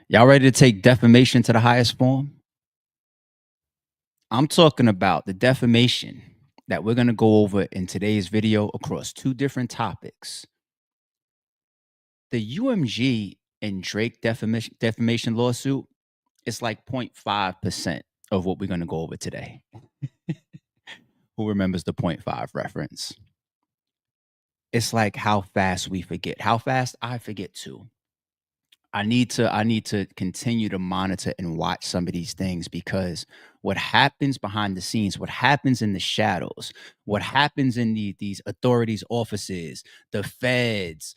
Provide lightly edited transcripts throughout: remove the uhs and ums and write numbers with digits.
Y'all ready to take defamation to the highest form? I'm talking about the defamation that we're going to go over in today's video across two different topics. The UMG and Drake defamation lawsuit is like 0.5% of what we're going to go over today. Who remembers the 0.5 reference? It's like how fast we forget, how fast I forget too. I need to continue to monitor and watch some of these things, because what happens behind the scenes, what happens in the shadows, what happens in these authorities' offices, the feds,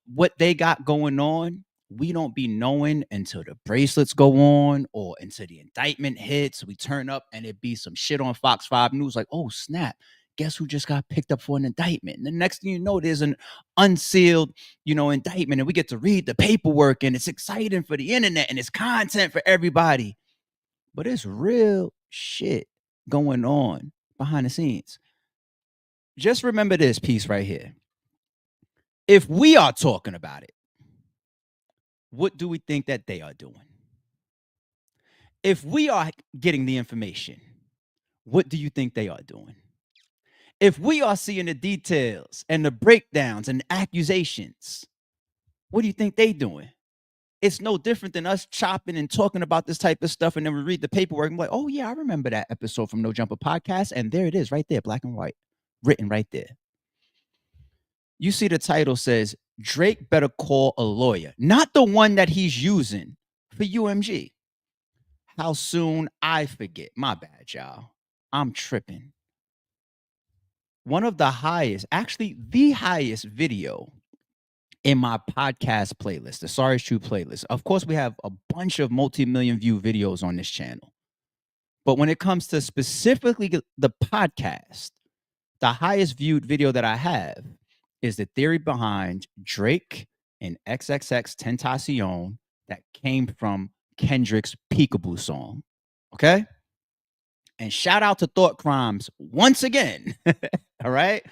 what they got going on, we don't be knowing until the bracelets go on or until the indictment hits. We turn up and it be some shit on Fox 5 News like, oh snap, guess who just got picked up for an indictment? And the next thing you know, there's an unsealed indictment, and we get to read the paperwork, and it's exciting for the internet and it's content for everybody. But it's real shit going on behind the scenes. Just remember this piece right here. If we are talking about it, what do we think that they are doing? If we are getting the information, what do you think they are doing? If we are seeing the details and the breakdowns and the accusations, what do you think they doing? It's no different than us chopping and talking about this type of stuff, and then we read the paperwork and we're like, oh yeah, I remember that episode from No Jumper Podcast, and there it is right there, black and white, written right there. You see the title says, Drake better call a lawyer, not the one that he's using for UMG. How soon I forget. My bad, y'all. I'm tripping. One of the highest, actually the highest video in my podcast playlist, the Sorry It's True playlist. Of course, we have a bunch of multi-million view videos on this channel. But when it comes to specifically the podcast, the highest viewed video that I have is the theory behind Drake and XXX Tentacion that came from Kendrick's Peekaboo song. Okay? And shout out to Thought Crimes once again. All right?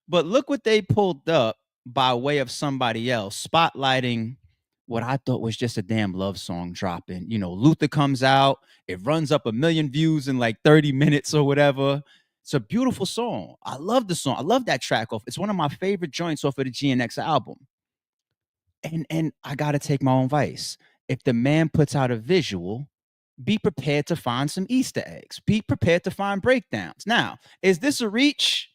But look what they pulled up by way of somebody else, spotlighting what I thought was just a damn love song dropping. Luther comes out, it runs up 1 million views in like 30 minutes or whatever. It's a beautiful song. I love the song. I love that track off. It's one of my favorite joints off of the GNX album. And I gotta take my own advice. If the man puts out a visual, be prepared to find some Easter eggs. Be prepared to find breakdowns. Now, is this a reach?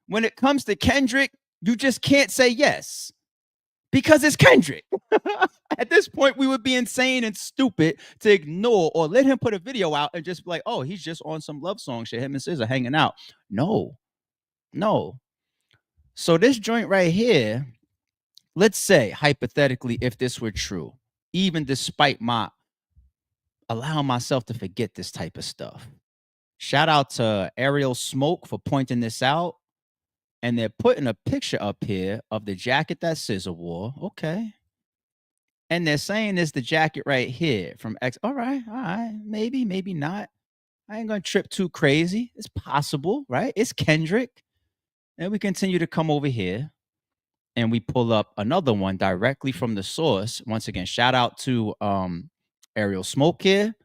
When it comes to Kendrick, you just can't say yes, because it's Kendrick. At this point, we would be insane and stupid to ignore or let him put a video out and just be like, oh, he's just on some love song shit. Him and SZA hanging out. No. So this joint right here, let's say, hypothetically, if this were true, even despite my allowing myself to forget this type of stuff. Shout out to Ariel Smoke for pointing this out. And they're putting a picture up here of the jacket that SZA wore. Okay. And they're saying it's the jacket right here from X. All right. Maybe not. I ain't going to trip too crazy. It's possible, right? It's Kendrick. And we continue to come over here and we pull up another one directly from the source. Once again, shout out to Ariel Smoke here,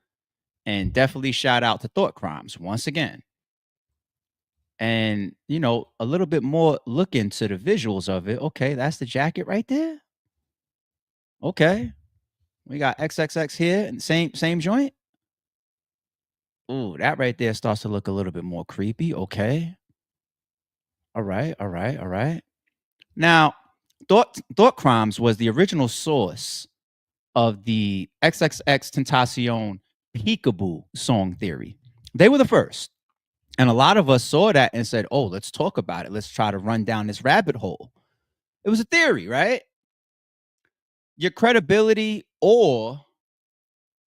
and definitely shout out to Thought Crimes once again. And, a little bit more look into the visuals of it. Okay, that's the jacket right there. Okay. We got XXX here and same joint. Ooh, that right there starts to look a little bit more creepy. Okay. All right. Now, Thought Crimes was the original source of the XXX Tentacion Peekaboo song theory. They were the first. And a lot of us saw that and said, oh, let's talk about it. Let's try to run down this rabbit hole. It was a theory, right? Your credibility or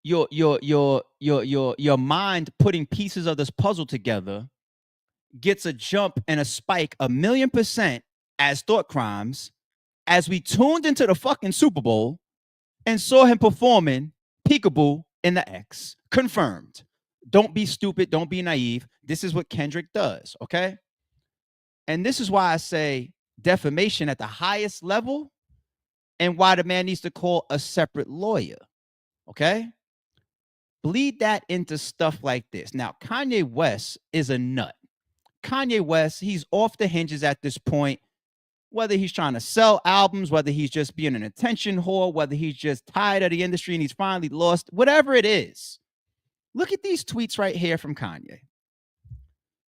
your mind putting pieces of this puzzle together gets a jump and a spike 1,000,000% as Thought Crimes, as we tuned into the fucking Super Bowl and saw him performing Peekaboo in the X. Confirmed. Don't be stupid. Don't be naive. This is what Kendrick does, okay? And this is why I say defamation at the highest level and why the man needs to call a separate lawyer. Okay? Bleed that into stuff like this. Now, Kanye West is a nut. Kanye West, he's off the hinges at this point. Whether he's trying to sell albums, whether he's just being an attention whore, whether he's just tired of the industry and he's finally lost, whatever it is. Look at these tweets right here from Kanye.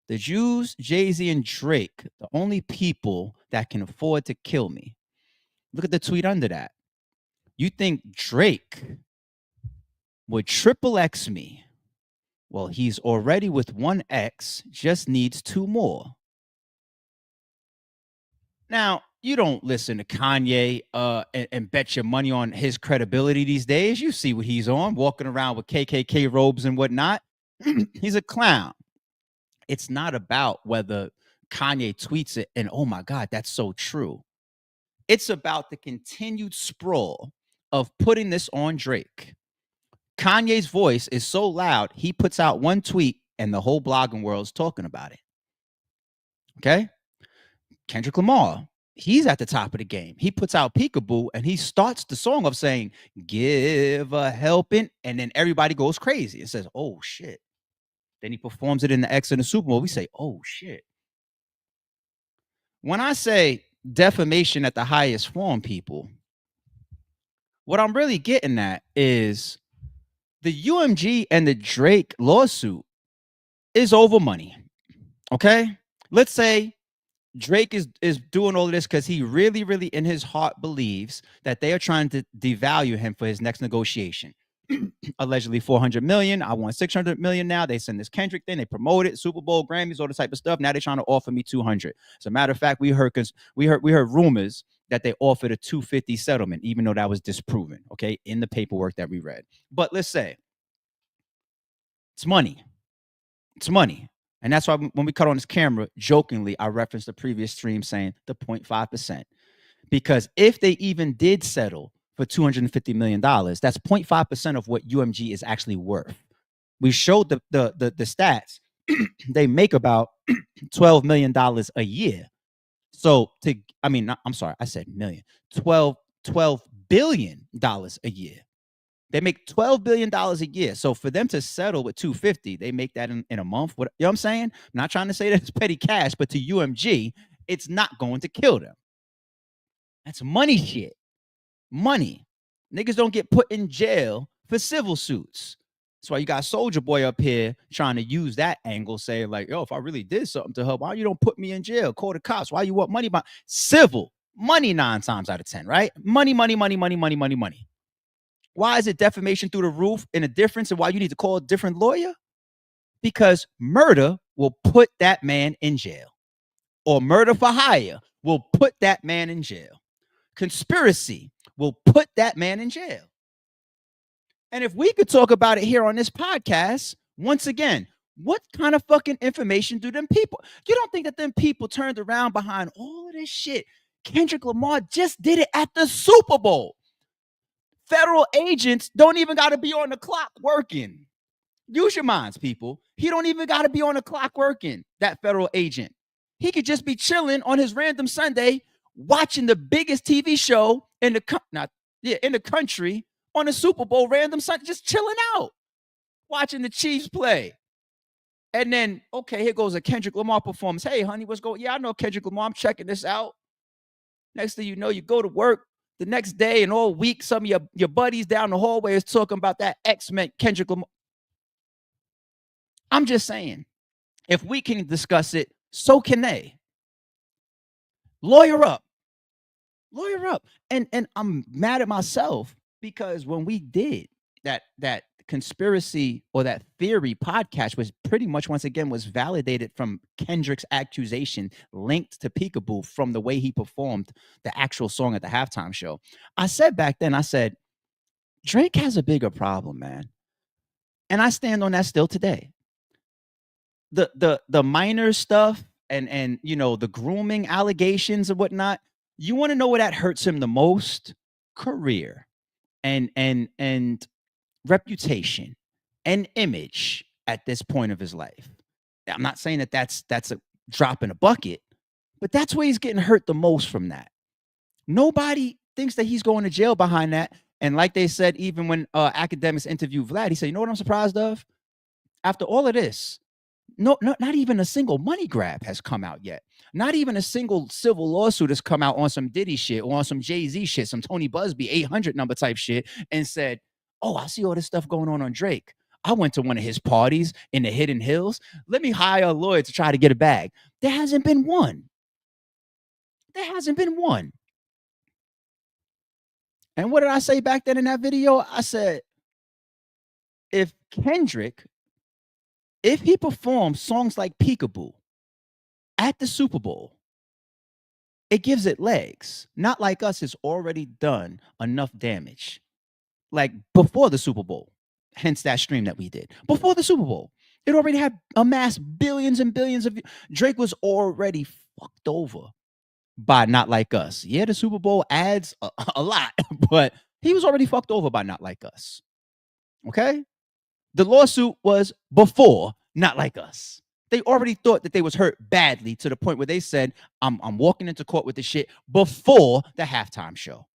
The Jews, Jay-Z, and Drake, the only people that can afford to kill me. Look at the tweet under that. You think Drake would triple X me? Well, he's already with one X, just needs two more. Now, you don't listen to Kanye and bet your money on his credibility these days. You see what he's on, walking around with KKK robes and whatnot. He's a clown. It's not about whether Kanye tweets it and, oh my God, that's so true. It's about the continued sprawl of putting this on Drake. Kanye's voice is so loud, he puts out one tweet and the whole blogging world's talking about it. Okay? Kendrick Lamar, he's at the top of the game. He puts out Peekaboo and he starts the song of saying, give a helping, and then everybody goes crazy. It says, oh shit. Then he performs it in the X in the Super Bowl. We say, oh shit. When I say defamation at the highest form, people, what I'm really getting at is the UMG and the Drake lawsuit is over money. Okay? Let's say Drake is doing all of this because he really, really in his heart believes that they are trying to devalue him for his next negotiation. Allegedly 400 million. I want 600 million now. They send this Kendrick thing. They promote it, Super Bowl, Grammys, all the type of stuff. Now they're trying to offer me 200. As a matter of fact, we heard rumors that they offered a 250 settlement, even though that was disproven. Okay, in the paperwork that we read. But let's say it's money. It's money. And that's why when we cut on this camera, jokingly, I referenced the previous stream saying the 0.5%. Because if they even did settle for $250 million, that's 0.5% of what UMG is actually worth. We showed the stats. They make about $12 million a year. So I'm sorry, I said million. $12 billion a year. They make $12 billion a year. So for them to settle with 250, they make that in a month. You know what I'm saying? I'm not trying to say that it's petty cash, but to UMG, it's not going to kill them. That's money shit. Money. Niggas don't get put in jail for civil suits. That's why you got Soulja Boy up here trying to use that angle, saying like, yo, if I really did something to her, why you don't put me in jail? Call the cops. Why you want money? Civil. Money 9 times out of 10, right? Money. Why is it defamation through the roof and a difference and why you need to call a different lawyer? Because murder will put that man in jail. Or murder for hire will put that man in jail. Conspiracy will put that man in jail. And if we could talk about it here on this podcast, once again, what kind of fucking information do them people? You don't think that them people turned around behind all of this shit? Kendrick Lamar just did it at the Super Bowl. Federal agents don't even got to be on the clock working. Use your minds, people. He don't even got to be on the clock working, that federal agent. He could just be chilling on his random Sunday watching the biggest TV show in the country on a Super Bowl random Sunday, just chilling out, watching the Chiefs play. And then, okay, here goes a Kendrick Lamar performance. Hey, honey, what's going on? Yeah, I know Kendrick Lamar. I'm checking this out. Next thing you know, you go to work the next day and all week, some of your buddies down the hallway is talking about that X-Men Kendrick Lamar. I'm just saying, if we can discuss it, so can they. Lawyer up. And I'm mad at myself because when we did that conspiracy or that theory podcast was pretty much once again was validated from Kendrick's accusation linked to Peekaboo from the way he performed the actual song at the halftime show. I said back then, Drake has a bigger problem, man. And I stand on that still today. The minor stuff and you know the grooming allegations and whatnot, you want to know what that hurts him the most? Career and reputation and image at this point of his life. I'm not saying that that's a drop in a bucket, but that's where he's getting hurt the most from that. Nobody thinks that he's going to jail behind that. And like they said, even when academics interviewed Vlad, he said, "You know what I'm surprised of? After all of this, not even a single money grab has come out yet. Not even a single civil lawsuit has come out on some Diddy shit or on some Jay-Z shit, some Tony Busby 800 number type shit, and said, oh, I see all this stuff going on Drake. I went to one of his parties in the Hidden Hills. Let me hire a lawyer to try to get a bag." There hasn't been one. There hasn't been one. And what did I say back then in that video? I said, if Kendrick, if he performs songs like Peekaboo at the Super Bowl, it gives it legs. Not Like Us has already done enough damage. Like before the Super Bowl, hence that stream that we did. Before the Super Bowl, it already had amassed billions and billions of. Drake was already fucked over by Not Like Us. Yeah, the Super Bowl adds a lot, but he was already fucked over by Not Like Us. Okay? The lawsuit was before Not Like Us. They already thought that they was hurt badly to the point where they said, I'm walking into court with this shit before the halftime show.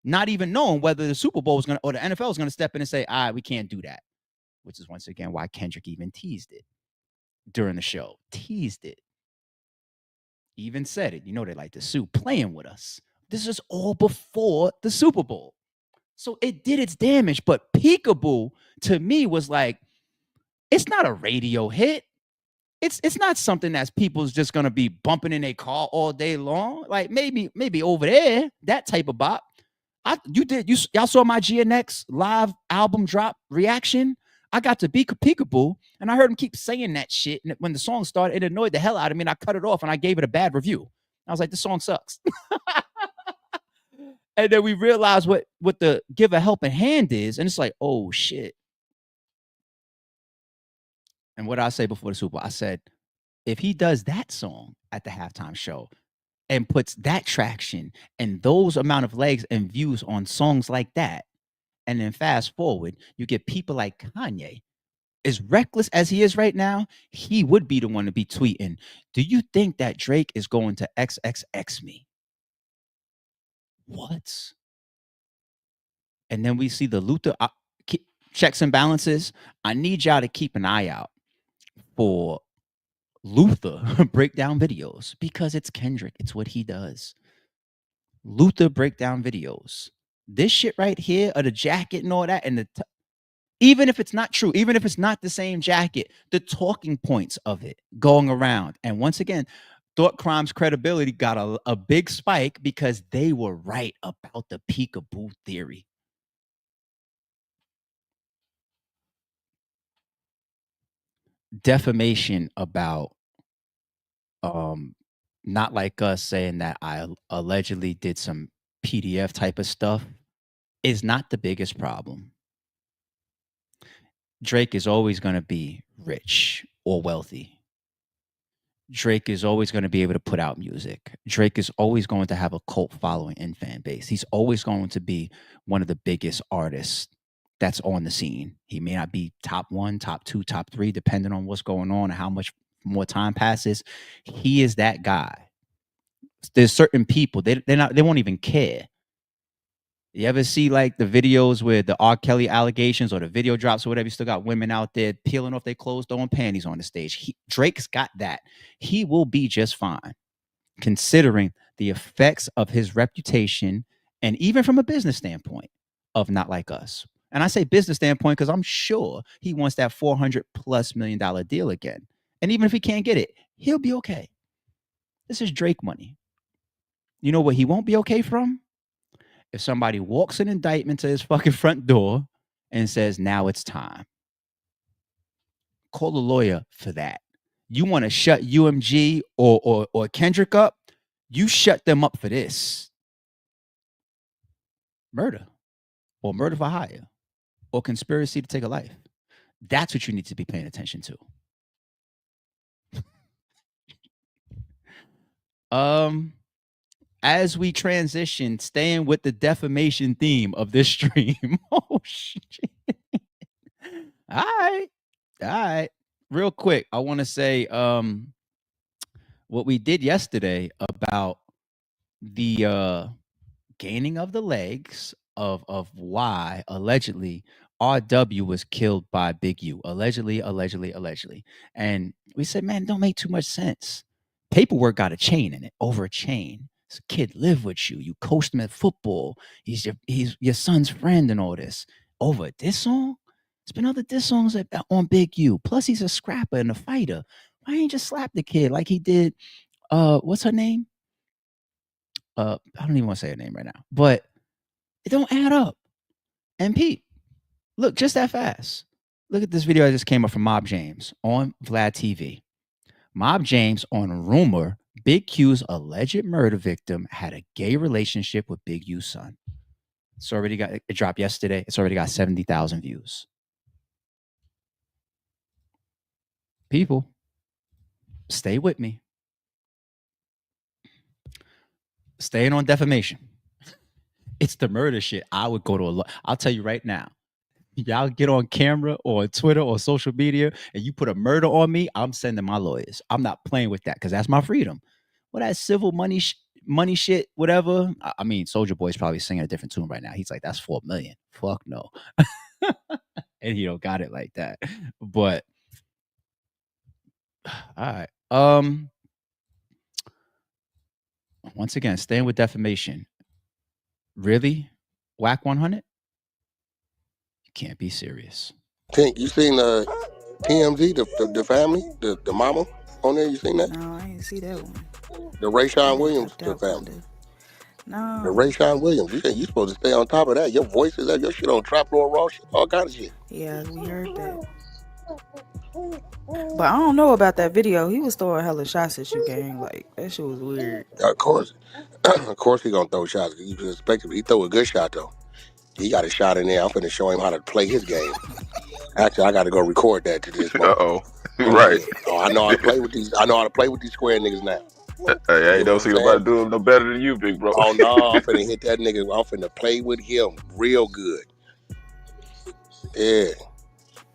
Not even knowing whether the Super Bowl was going to, or the NFL was going to step in and say, we can't do that. Which is once again why Kendrick even teased it during the show. Teased it. Even said it. You know they like to sue, playing with us. This is all before the Super Bowl. So it did its damage. But Peekaboo, to me, was like, it's not a radio hit. It's not something that's people's just gonna be bumping in their car all day long. Like maybe over there, that type of bop. Y'all saw my GNX live album drop reaction. I got to Peekaboo, and I heard him keep saying that shit. And when the song started, it annoyed the hell out of me, and I cut it off and I gave it a bad review. I was like, this song sucks. And then we realized what the Give a Helping Hand is, and it's like, oh shit. And what did I say before the Super Bowl? I said, if he does that song at the halftime show and puts that traction and those amount of legs and views on songs like that, and then fast forward, you get people like Kanye, as reckless as he is right now, he would be the one to be tweeting, do you think that Drake is going to XXX me? What? And then we see the Luther checks and balances. I need y'all to keep an eye out for Luther breakdown videos because it's Kendrick. It's what he does. Luther breakdown videos. This shit right here, of the jacket and all that, and even if it's not true, even if it's not the same jacket, the talking points of it going around. And once again, Thought Crime's credibility got a big spike because they were right about the peekaboo theory. Defamation about Not Like Us saying that I allegedly did some PDF type of stuff is not the biggest problem. Drake is always going to be rich or wealthy. Drake is always going to be able to put out music. Drake is always going to have a cult following and fan base. He's always going to be one of the biggest artists that's on the scene. He may not be top 1, top 2, top 3, depending on what's going on and how much more time passes. He is that guy. There's certain people, they won't even care. You ever see like the videos with the R. Kelly allegations or the video drops or whatever? You still got women out there peeling off their clothes, throwing panties on the stage. Drake's got that. He will be just fine, considering the effects of his reputation and even from a business standpoint of Not Like Us. And I say business standpoint because I'm sure he wants that $400+ million deal again. And even if he can't get it, he'll be okay. This is Drake money. You know what he won't be okay from? If somebody walks an indictment to his fucking front door and says, now it's time. Call a lawyer for that. You want to shut UMG or Kendrick up? You shut them up for this. Murder or murder for hire or conspiracy to take a life. That's what you need to be paying attention to. As we transition, staying with the defamation theme of this stream. Oh shit. All right. Real quick, I want to say what we did yesterday about the gaining of the legs of why allegedly RW was killed by Big U. Allegedly. And we said, man, don't make too much sense. Paperwork got a chain in it, over a chain. This kid lived with you. You coached him at football. He's your son's friend and all this. Over this song? There's been other diss songs on Big U. Plus, he's a scrapper and a fighter. Why ain't you just slap the kid like he did? What's her name? I don't even want to say her name right now, but it don't add up. And Pete, look, just that fast. Look at this video that just came up from Mob James on Vlad TV. Mob James on rumor Big Q's alleged murder victim had a gay relationship with Big U's son. It dropped yesterday. It's already got 70,000 views. People, stay with me. Staying on defamation. It's the murder shit. I would go to I'll tell you right now. Y'all get on camera or Twitter or social media and you put a murder on me, I'm sending my lawyers. I'm not playing with that because that's my freedom. Well, that civil money shit, whatever. I mean, Soulja Boy's probably singing a different tune right now. He's like, that's $4 million. Fuck no. And he don't got it like that. But all right. Once again, staying with defamation. Really? Wack 100? You can't be serious. Tink, you seen TMZ, the family, the mama on there? You seen that? No, I didn't see that one. The Rayshawn Williams, the family. No. The Rayshawn Williams. You supposed to stay on top of that. Your voice is up. Your shit on Trap Lord Raw shit. All kinds of shit. Yeah, we heard that. But I don't know about that video. He was throwing hella shots at you, gang. Like, that shit was weird. Of course. Of course he gonna throw shots. You can expect him. He throw a good shot, though. He got a shot in there. I'm finna show him how to play his game. Actually, I got to go record that to this moment. Uh-oh. Right. Oh, I know how to play with these. I know how to play with these square niggas now. Hey, I don't see nobody do him no better than you, big bro. Oh, no. I'm finna hit that nigga. I'm finna play with him real good. Yeah.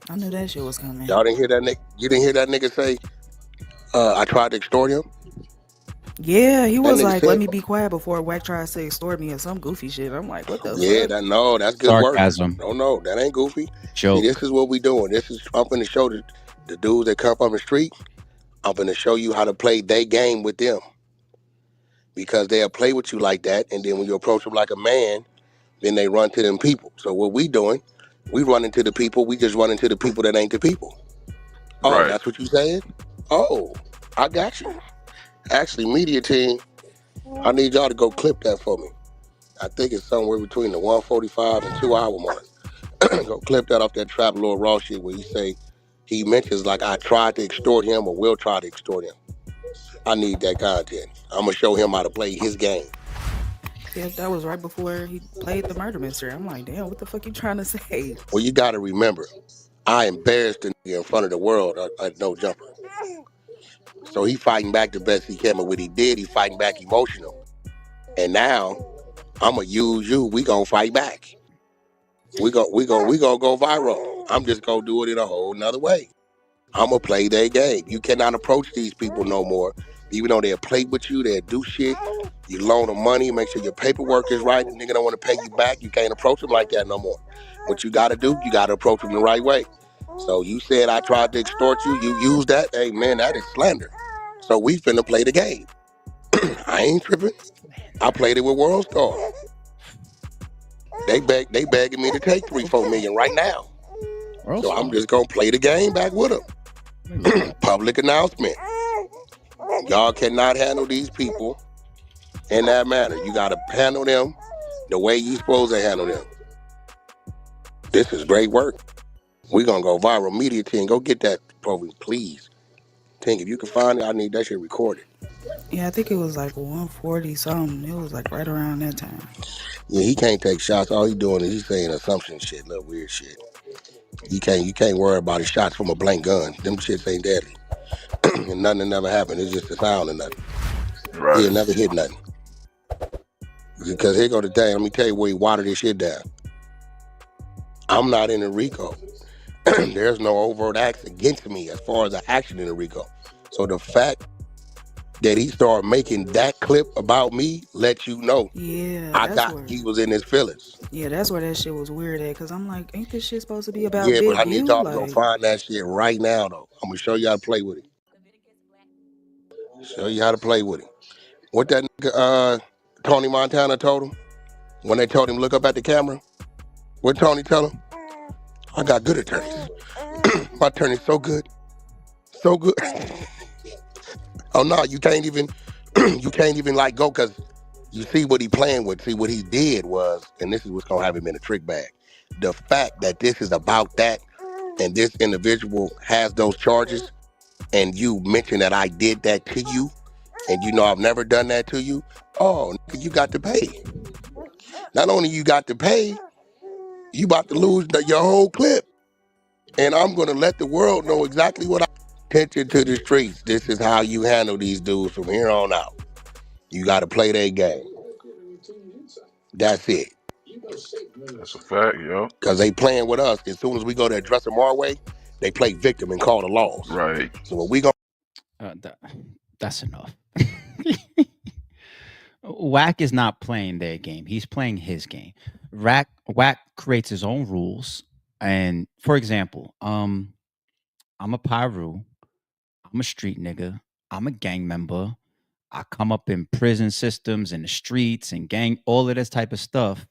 I knew that shit was coming. Y'all didn't hear that nigga? You didn't hear that nigga say, I tried to extort him? Yeah, he was like, let me be quiet before Wack tries to extort me or some goofy shit. I'm like, what the fuck? That's good sarcasm. Work. No, that ain't goofy. Joke. See, this is what we doing. I'm finna show the dudes that come from the street, I'm finna show you how to play their game with them. Because they'll play with you like that, and then when you approach them like a man, then they run to them people. So what we doing, we run into the people, we just run into the people that ain't the people. Oh, right. That's what you saying? Oh, I got you. Actually, media team, I need y'all to go clip that for me. I think it's somewhere between the 145 and 2 hour mark. Go clip that off that Trap Lord Raw shit where he mentions like I tried to extort him or will try to extort him. I need that content. I'm going to show him how to play his game. Yeah, that was right before he played the murder mystery. I'm like, damn, what the fuck you trying to say? Well, you got to remember, I embarrassed the nigga in front of the world at No Jumper. So he fighting back the best he can, but what he did, he fighting back emotional. And now, I'm going to use you. We going to fight back. We gonna go viral. I'm just going to do it in a whole nother way. I'm going to play their game. You cannot approach these people no more. Even though they'll play with you, they'll do shit. You loan them money, make sure your paperwork is right. The nigga don't want to pay you back. You can't approach them like that no more. What you got to do, you got to approach them the right way. So you said I tried to extort you. You used that. Hey, man, that is slander. So we finna play the game. I ain't tripping. I played it with World Star. They begging me to take $3-4 million right now. So I'm just gonna play the game back with them. Public announcement. Y'all cannot handle these people in that manner. You gotta handle them the way you supposed to handle them. This is great work. We gonna go viral. Media team, go get that program, please. Tink, if you can find it, I need that shit recorded. Yeah, I think it was like 140 something. It was like right around that time. Yeah, he can't take shots. All he doing is he's saying assumption shit, little weird shit. You can't worry about his shots from a blank gun. Them shits ain't deadly. And nothing never happened. It's just a sound and nothing. Right. He'll never hit nothing. Because here go the day. Let me tell you where he watered this shit down. I'm not in a RICO. There's no overt acts against me as far as the action in a RICO. So the fact that he started making that clip about me let you know Yeah, he was in his feelings. that's where that shit was weird at. Cause I'm like, ain't this shit supposed to be about Yeah, but I Big need U? y'all to go Like, find that shit right now, though. I'm gonna show you how to play with it. Show you how to play with it. What that nigga, Tony Montana told him when they told him look up at the camera. What Tony tell him? I got good attorneys. My attorney's so good, so good. Oh no, you can't even, you can't even like go because you see what he playing with. See what he did was, and this is what's gonna have him in a trick bag. The fact that this is about that, and this individual has those charges, and you mention that I did that to you, and you know I've never done that to you. Oh, you got to pay. Not only you got to pay, you about to lose your whole clip. And I'm gonna let the world know exactly what I attention to the streets. This is how you handle these dudes from here on out. You gotta play their game. That's it. That's a fact, yo. Cause they playing with us. As soon as we go to address them our way, they play victim and call the laws. Right. So what we gonna that's enough. Wack is not playing their game. He's playing his game. Wack creates his own rules. And for example, I'm a Pyru. I'm a street nigga. I'm a gang member. I come up in prison systems and the streets and gang, all of this type of stuff.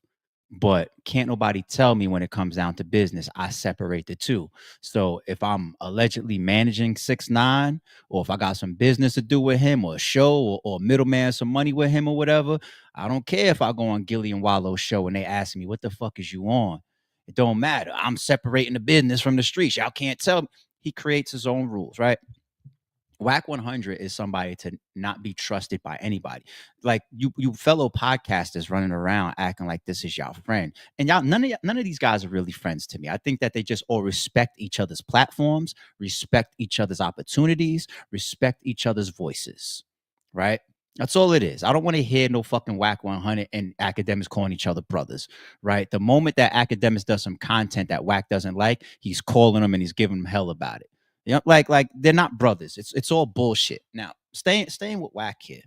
But can't nobody tell me when it comes down to business. I separate the two. So if I'm allegedly managing 6ix9ine, or if I got some business to do with him, or a show, or middleman some money with him, or whatever, I don't care if I go on Gilly and Wallow's show and they ask me, what the fuck is you on? It don't matter. I'm separating the business from the streets. Y'all can't tell me. He creates his own rules, right? Wack 100 is somebody to not be trusted by anybody. Like you fellow podcasters running around acting like this is y'all friend. And y'all, none of these guys are really friends to me. I think that they just all respect each other's platforms, respect each other's opportunities, respect each other's voices, right? That's all it is. I don't want to hear no fucking Wack 100 and academics calling each other brothers, right? The moment that academics does some content that Wack doesn't like, he's calling them and he's giving them hell about it. You know, like they're not brothers. It's all bullshit. Now, staying with Wack here.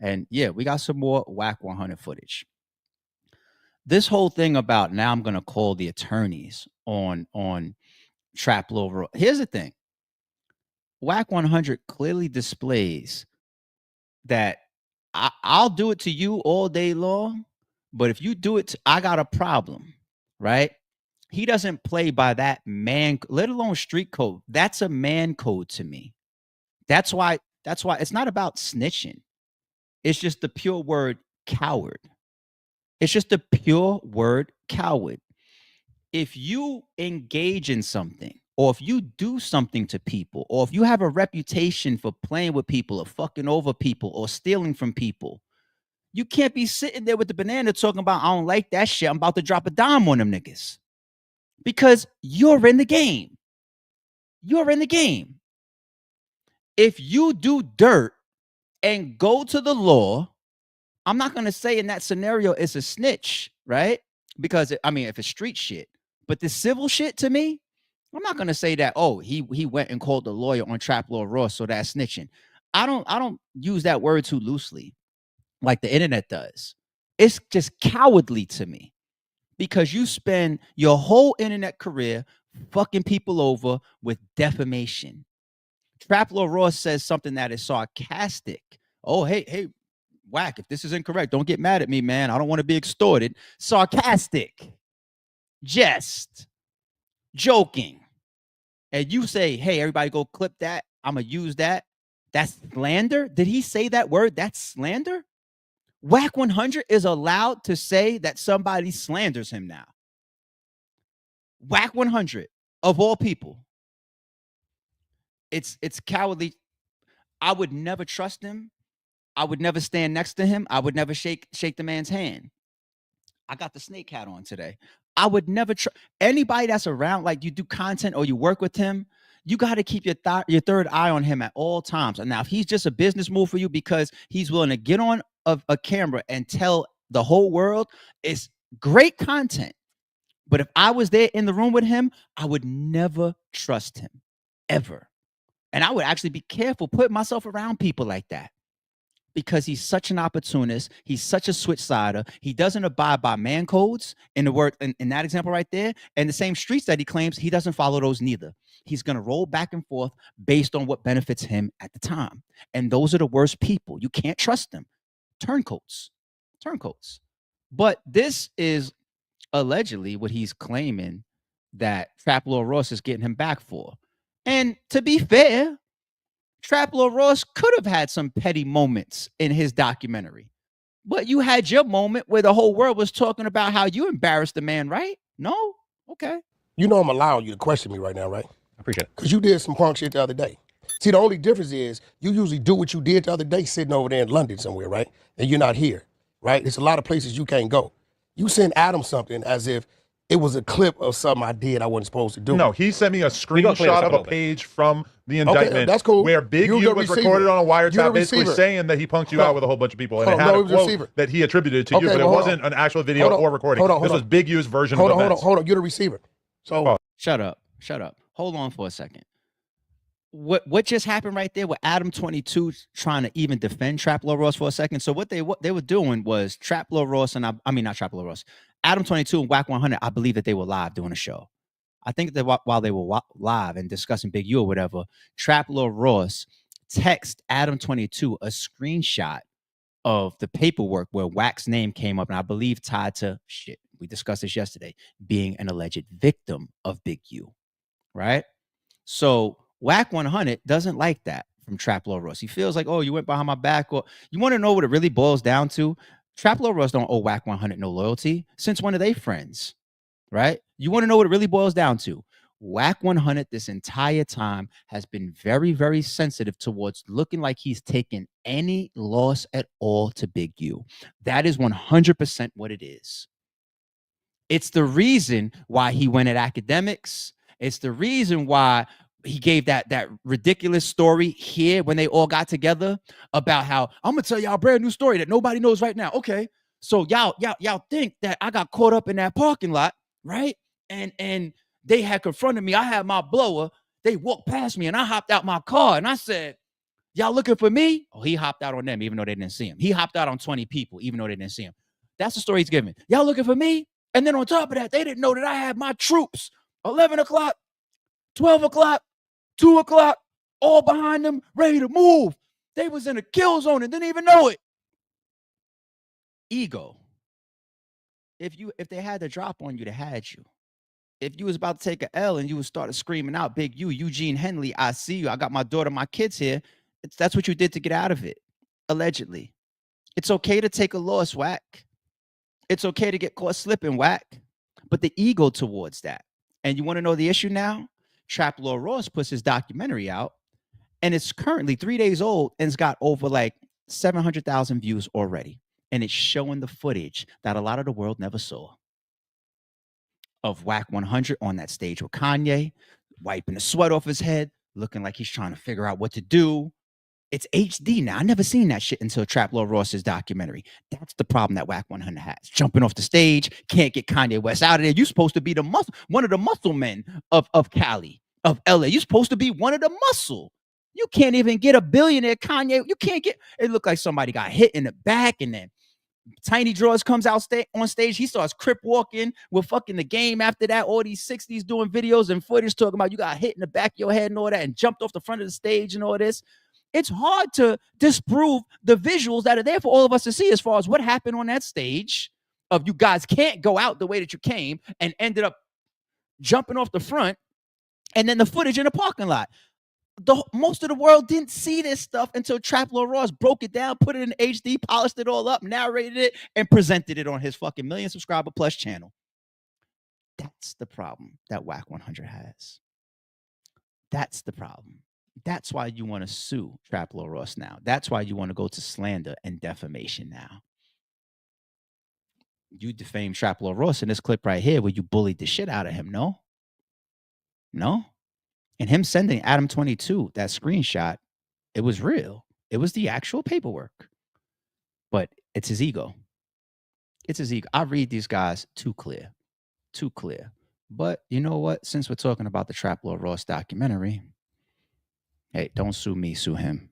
And yeah, we got some more Wack 100 footage. This whole thing about now I'm gonna call the attorneys on Trap Lil Roy. Here's the thing. Wack 100 clearly displays that I'll do it to you all day long, but if you do it, I got a problem, right? He doesn't play by that man, let alone street code. That's a man code to me. That's why it's not about snitching. It's just the pure word coward. It's just the pure word coward. If you engage in something, or if you do something to people, or if you have a reputation for playing with people or fucking over people or stealing from people, you can't be sitting there with the banana talking about, I don't like that shit. I'm about to drop a dime on them niggas. Because you're in the game. You're in the game. If you do dirt and go to the law, I'm not going to say in that scenario it's a snitch, right? Because, if it's street shit. But the civil shit to me, I'm not going to say that, oh, he went and called the lawyer on Trap Lil Roy, so that's snitching. I don't use that word too loosely like the internet does. It's just cowardly to me. Because you spend your whole internet career fucking people over with defamation. Trap Lil Roy says something that is sarcastic. Oh, hey, Wack, if this is incorrect, don't get mad at me, man. I don't want to be extorted. Sarcastic. Jest. Joking. And you say, hey, everybody go clip that. I'm going to use that. That's slander? Did he say that word? That's slander? Wack 100 is allowed to say that somebody slanders him now. Wack 100, of all people. It's cowardly. I would never trust him. I would never stand next to him. I would never shake the man's hand. I got the snake hat on today. I would never trust anybody that's around, like you do content or you work with him. You got to keep your third eye on him at all times. And now if he's just a business move for you because he's willing to get on a camera and tell the whole world, it's great content. But if I was there in the room with him, I would never trust him, ever. And I would actually be careful putting myself around people like that because he's such an opportunist. He's such a switch sider. He doesn't abide by man codes in the word in that example right there. And the same streets that he claims, he doesn't follow those neither. He's going to roll back and forth based on what benefits him at the time. And those are the worst people. You can't trust them. Turncoats. But this is allegedly what he's claiming that Trap Lord Ross is getting him back for. And to be fair, Trap Lord Ross could have had some petty moments in his documentary. But you had your moment where the whole world was talking about how you embarrassed the man, right? No? Okay. You know I'm allowing you to question me right now, right? I appreciate it. Because you did some punk shit the other day. See, the only difference is you usually do what you did the other day sitting over there in London somewhere, right? And you're not here, right? There's a lot of places you can't go. You send Adam something as if it was a clip of something I did I wasn't supposed to do. No, he sent me a screenshot of a page from the indictment. Okay, that's cool. Where Big U was recorded on a wiretap basically saying that he punked you out with a whole bunch of people. And it had a quote that he attributed to you, but it wasn't an actual video or recording. This was Big U's version of events. Hold on. You're the receiver. So Shut up. Hold on for a second. What just happened right there with Adam 22 trying to even defend Trap Lord Ross for a second? So what they were doing was Trap Lord Ross and I mean not Trap Lord Ross, Adam 22 and Wack 100. I believe that they were live doing a show. I think that while they were live and discussing Big U or whatever, Trap Lord Ross text Adam 22 a screenshot of the paperwork where Wack's name came up, and I believe tied to shit. We discussed this yesterday, being an alleged victim of Big U, right? So Wack 100 doesn't like that from Trap Lord Ross. He feels like, oh, you went behind my back. Or you want to know what it really boils down to? Trap Lord Ross don't owe Wack 100 no loyalty. Since when are they friends? Right? You want to know what it really boils down to? Wack 100 this entire time has been very, very sensitive towards looking like he's taken any loss at all to Big U. That is 100% what it is. It's the reason why he went at academics. It's the reason why he gave that ridiculous story here when they all got together about how I'm gonna tell y'all a brand new story that nobody knows right now. Okay, so y'all think that I got caught up in that parking lot, right? And they had confronted me. I had my blower. They walked past me, and I hopped out my car, and I said, "Y'all looking for me?" Oh, he hopped out on them, even though they didn't see him. He hopped out on 20 people, even though they didn't see him. That's the story he's giving. Y'all looking for me? And then on top of that, they didn't know that I had my troops 11 o'clock, 12 o'clock, 2 o'clock, all behind them, ready to move. They was in a kill zone and didn't even know it. Ego. If they had the drop on you, they had you. If you was about to take an L and you was started screaming out, Big U, Eugene Henley, I see you. I got my daughter, my kids here. That's what you did to get out of it, allegedly. It's okay to take a loss, Wack. It's okay to get caught slipping, Wack. But the ego towards that. And you want to know the issue now? Trap Lord Ross puts his documentary out, and it's currently 3 days old, and it's got over like 700,000 views already. And it's showing the footage that a lot of the world never saw of Wack 100 on that stage with Kanye, wiping the sweat off his head, looking like he's trying to figure out what to do. It's HD now. I never seen that shit until Trap Lord Ross's documentary. That's the problem that Wack 100 has. Jumping off the stage, can't get Kanye West out of there. You're supposed to be one of the muscle men of Cali, of LA. You're supposed to be one of the muscle. You can't even get a billionaire Kanye. You can't get, it looked like somebody got hit in the back, and then Tiny Draws comes out on stage. He starts crip walking with fucking the game after that. All these 60s doing videos and footage talking about you got hit in the back of your head and all that and jumped off the front of the stage and all this. It's hard to disprove the visuals that are there for all of us to see as far as what happened on that stage of you guys can't go out the way that you came and ended up jumping off the front, and then the footage in the parking lot. Most of the world didn't see this stuff until Trap Lord Ross broke it down, put it in HD, polished it all up, narrated it, and presented it on his fucking 1 million subscriber plus channel. That's the problem that Wack 100 has. That's the problem. That's why you want to sue Trap Lord Ross now. That's why you want to go to slander and defamation now. You defamed Trap Lord Ross in this clip right here where you bullied the shit out of him, no? No? And him sending Adam 22 that screenshot, it was real. It was the actual paperwork. But it's his ego. It's his ego. I read these guys too clear. Too clear. But you know what? Since we're talking about the Trap Lord Ross documentary, Hey, don't sue me, sue him.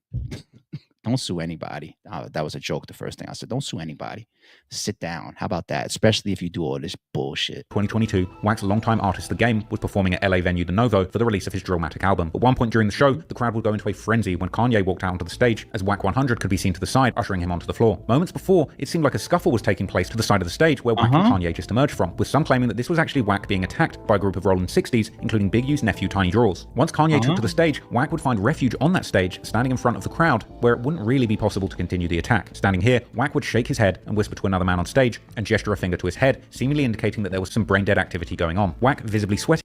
Don't sue anybody. That was a joke. The first thing I said, don't sue anybody. Sit down. How about that? Especially if you do all this bullshit. 2022, Wack's longtime artist The Game was performing at LA venue The Novo for the release of his Drillmatic album. At one point during the show, the crowd would go into a frenzy when Kanye walked out onto the stage, as Wack 100 could be seen to the side, ushering him onto the floor. Moments before, it seemed like a scuffle was taking place to the side of the stage where Wack and Kanye just emerged from, with some claiming that this was actually Wack being attacked by a group of Rolling 60s, including Big U's nephew Tiny Draws. Once Kanye took to the stage, Wack would find refuge on that stage, standing in front of the crowd, where it wouldn't really be possible to continue the attack. Standing here, Wack would shake his head and whisper to another man on stage and gesture a finger to his head, seemingly indicating that there was some brain-dead activity going on. Wack visibly sweating.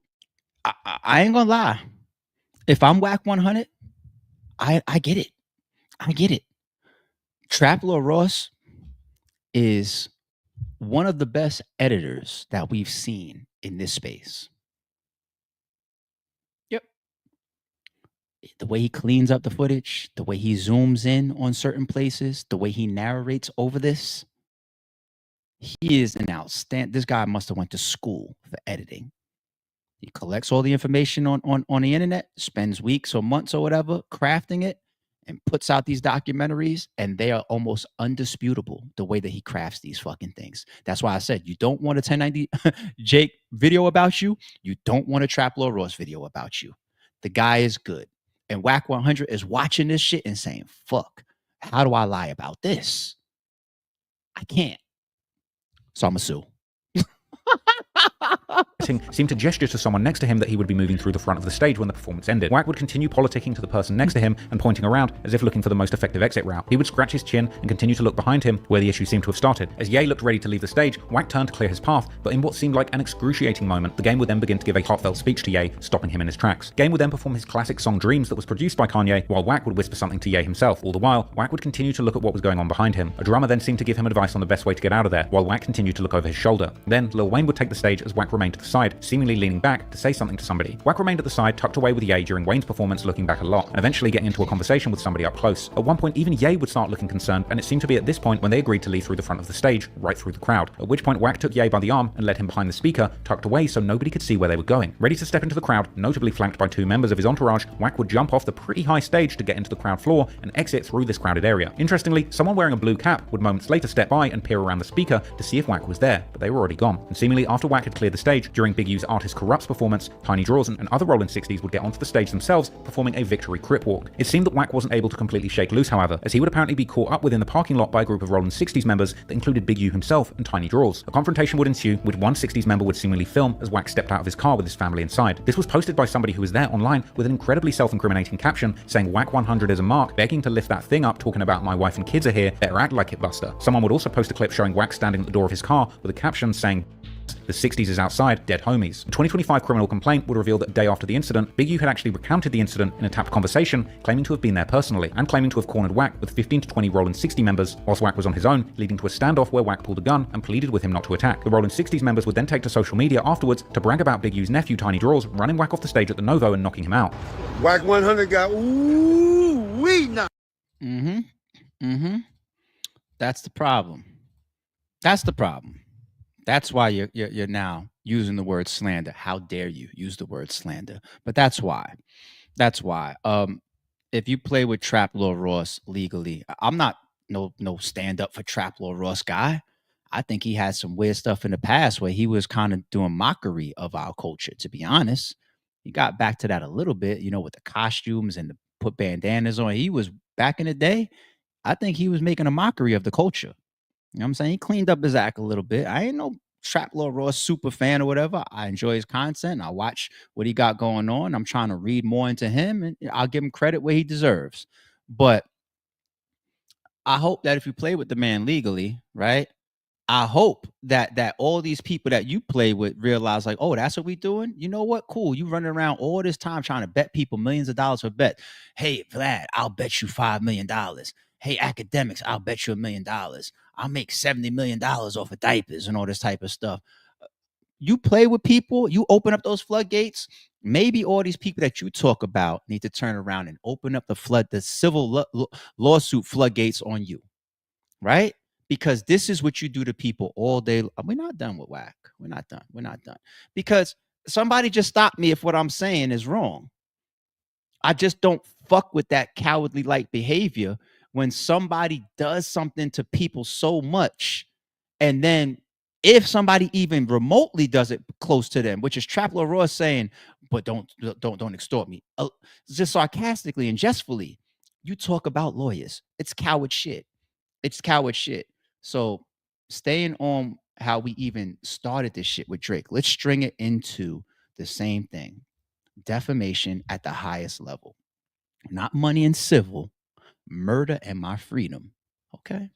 I ain't gonna lie. If I'm Wack 100, I get it. I get it. Trap Lil Ross is one of the best editors that we've seen in this space. Yep. The way he cleans up the footage, the way he zooms in on certain places, the way he narrates over this. He is an outstanding. This guy must have went to school for editing. He collects all the information on the internet, spends weeks or months or whatever crafting it, and puts out these documentaries, and they are almost undisputable the way that he crafts these fucking things. That's why I said you don't want a 1090 Jake video about you. You don't want a Trap Lil Ross video about you. The guy is good. And Wack 100 is watching this shit and saying, fuck, how do I lie about this? I can't. So I'm a sue. Seemed to gesture to someone next to him that he would be moving through the front of the stage when the performance ended. Wack would continue politicking to the person next to him and pointing around as if looking for the most effective exit route. He would scratch his chin and continue to look behind him where the issue seemed to have started. As Ye looked ready to leave the stage, Wack turned to clear his path, but in what seemed like an excruciating moment, the Game would then begin to give a heartfelt speech to Ye, stopping him in his tracks. Game would then perform his classic song Dreams that was produced by Kanye, while Wack would whisper something to Ye himself. All the while, Wack would continue to look at what was going on behind him. A drummer then seemed to give him advice on the best way to get out of there, while Wack continued to look over his shoulder. Then Lil Wayne would take the stage as Wack remained to the side, seemingly leaning back to say something to somebody. Wack remained at the side, tucked away with Ye during Wayne's performance, looking back a lot, and eventually getting into a conversation with somebody up close. At one point, even Ye would start looking concerned, and it seemed to be at this point when they agreed to leave through the front of the stage, right through the crowd. At which point, Wack took Ye by the arm and led him behind the speaker, tucked away so nobody could see where they were going. Ready to step into the crowd, notably flanked by two members of his entourage, Wack would jump off the pretty high stage to get into the crowd floor and exit through this crowded area. Interestingly, someone wearing a blue cap would moments later step by and peer around the speaker to see if Wack was there, but they were already gone. And seemingly after Wack had cleared the stage, during Big U's Artist Corrupts performance, Tiny Draws and other Rolling 60s would get onto the stage themselves, performing a victory crip walk. It seemed that Wack wasn't able to completely shake loose, however, as he would apparently be caught up within the parking lot by a group of Rolling 60s members that included Big U himself and Tiny Draws. A confrontation would ensue, with one 60s member would seemingly film as Wack stepped out of his car with his family inside. This was posted by somebody who was there online with an incredibly self-incriminating caption saying Wack 100 is a mark, begging to lift that thing up, talking about my wife and kids are here, better act like it, Buster. Someone would also post a clip showing Wack standing at the door of his car with a caption saying, the 60s is outside, dead homies. A 2025 criminal complaint would reveal that a day after the incident, Big U had actually recounted the incident in a tapped conversation, claiming to have been there personally, and claiming to have cornered Wack with 15 to 20 Rolling 60 members, whilst Wack was on his own, leading to a standoff where Wack pulled a gun and pleaded with him not to attack. The Rolling 60s members would then take to social media afterwards to brag about Big U's nephew Tiny Draws running Wack off the stage at the Novo and knocking him out. Wack 100 got ooh-wee now. That's the problem. That's the problem. That's why you're now using the word slander. How dare you use the word slander? But that's why. That's why. If you play with Trap Lil Ross legally, I'm not no stand up for Trap Lil Ross guy. I think he had some weird stuff in the past where he was kind of doing mockery of our culture, to be honest. He got back to that a little bit, with the costumes and the put bandanas on. He was back in the day. I think he was making a mockery of the culture. You know what I'm saying? He cleaned up his act a little bit. I ain't no Trap Lil Ross super fan or whatever. I enjoy his content. I watch what he got going on. I'm trying to read more into him, and I'll give him credit where he deserves. But I hope that if you play with the man legally, right? I hope that all these people that you play with realize like, oh, that's what we doing? You know what? Cool. You running around all this time trying to bet people millions of dollars for bet. Hey, Vlad, I'll bet you $5 million. Hey, academics, I'll bet you $1 million. I'll make $70 million off of diapers and all this type of stuff. You play with people, you open up those floodgates. Maybe all these people that you talk about need to turn around and open up the civil lawsuit floodgates on you, right? Because this is what you do to people all day. We're not done with Wack. We're not done. Because somebody just stop me if what I'm saying is wrong. I just don't fuck with that cowardly like behavior when somebody does something to people so much, and then if somebody even remotely does it close to them, which is Trapler Ross saying, but don't extort me. Just sarcastically and jestfully, you talk about lawyers. It's coward shit. It's coward shit. So staying on how we even started this shit with Drake, let's string it into the same thing. Defamation at the highest level. Not money and civil, murder and my freedom. Okay.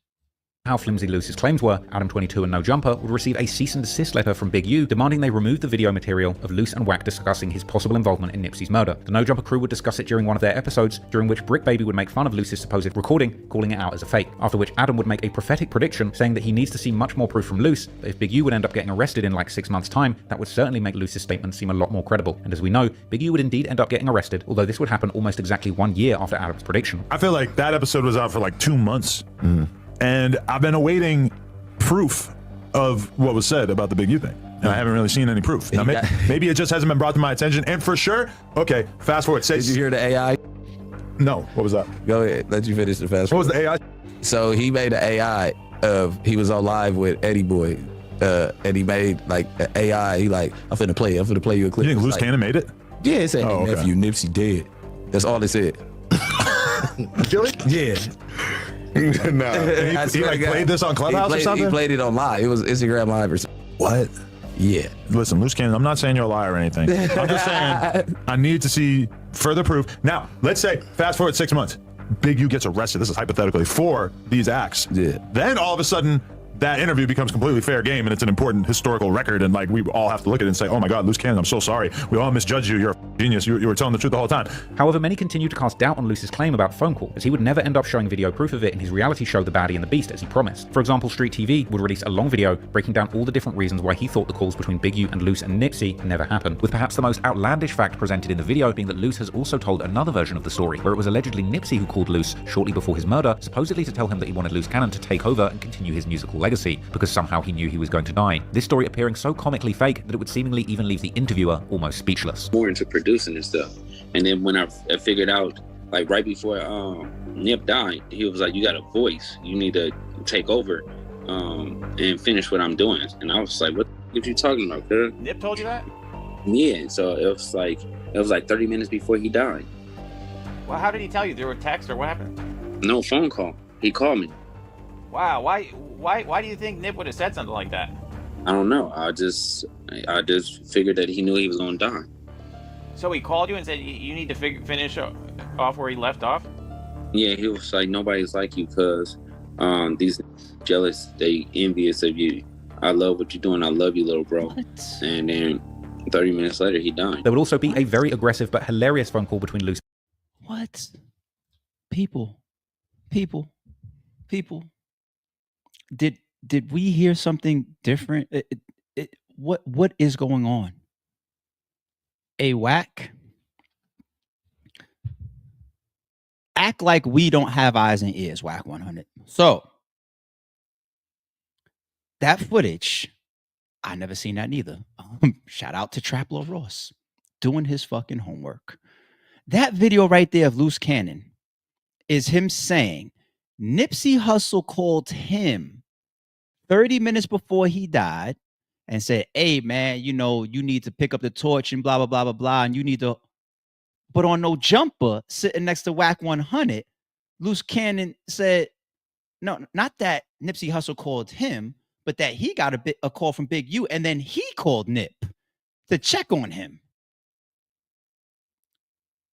How flimsy Luce's claims were, Adam 22 and No Jumper would receive a cease and desist letter from Big U demanding they remove the video material of Luce and Wack discussing his possible involvement in Nipsey's murder. The No Jumper crew would discuss it during one of their episodes, during which Brick Baby would make fun of Luce's supposed recording, calling it out as a fake, after which Adam would make a prophetic prediction saying that he needs to see much more proof from Luce, but if Big U would end up getting arrested in like 6 months' time, that would certainly make Luce's statement seem a lot more credible. And as we know, Big U would indeed end up getting arrested, although this would happen almost exactly 1 year after Adam's prediction. I feel like that episode was out for like 2 months. And I've been awaiting proof of what was said about the Big U thing. And I haven't really seen any proof. Now, maybe it just hasn't been brought to my attention. And for sure, okay, fast forward. Did you hear the AI? No, what was that? Go ahead, let you finish the fast forward. What was the AI? So he made an AI of, he was on live with Eddie Boy. And he made like an AI, he like, I'm finna play you a clip. You think Loose like, Cannon made it? Yeah, it said, nephew, Nipsey dead. That's all it said. Really? Yeah. No. He like played this on Clubhouse or something? He played it on live. It was Instagram Live or something. What? Yeah. Listen, Loose Cannon, I'm not saying you're a liar or anything. I'm just saying I need to see further proof. Now, let's say, fast forward 6 months, Big U gets arrested, this is hypothetically, for these acts. Yeah. Then all of a sudden, that interview becomes completely fair game, and it's an important historical record, and like we all have to look at it and say, oh my God, Loose Cannon, I'm so sorry. We all misjudged you. You're a genius. You were telling the truth the whole time. However, many continue to cast doubt on Luce's claim about phone call, as he would never end up showing video proof of it in his reality show The Baddie and the Beast, as he promised. For example, Street TV would release a long video breaking down all the different reasons why he thought the calls between Big U and Luce and Nipsey never happened, with perhaps the most outlandish fact presented in the video being that Luce has also told another version of the story, where it was allegedly Nipsey who called Luce shortly before his murder, supposedly to tell him that he wanted Loose Cannon to take over and continue his musical legacy, because somehow he knew he was going to die. This story appearing so comically fake that it would seemingly even leave the interviewer almost speechless. More into producing and stuff. And then when I figured out, like right before Nip died, he was like, you got a voice. You need to take over and finish what I'm doing. And I was like, what are you talking about, girl? Nip told you that? Yeah, so it was like 30 minutes before he died. Well, how did he tell you? There were texts or what happened? No, phone call. He called me. Wow, why do you think Nip would have said something like that? I don't know. I just figured that he knew he was gonna die. So he called you and said you need to finish off where he left off? Yeah, he was like, nobody's like you, cuz these jealous, they envious of you. I love what you're doing. I love you, little bro. What? And then 30 minutes later, he died. There would also be a very aggressive but hilarious phone call between Luce. What? People. Did we hear something different? What is going on? A Wack? Act like we don't have eyes and ears, Wack 100. So that footage, I never seen that neither. Shout out to Trapler Ross doing his fucking homework. That video right there of Loose Cannon is him saying Nipsey Hussle called him 30 minutes before he died and said, hey, man, you know, you need to pick up the torch and blah, blah, blah, blah, blah. And you need to. But on No Jumper, sitting next to Wack 100, Loose Cannon said, no, not that Nipsey Hussle called him, but that he got a call from Big U. And then he called Nip to check on him.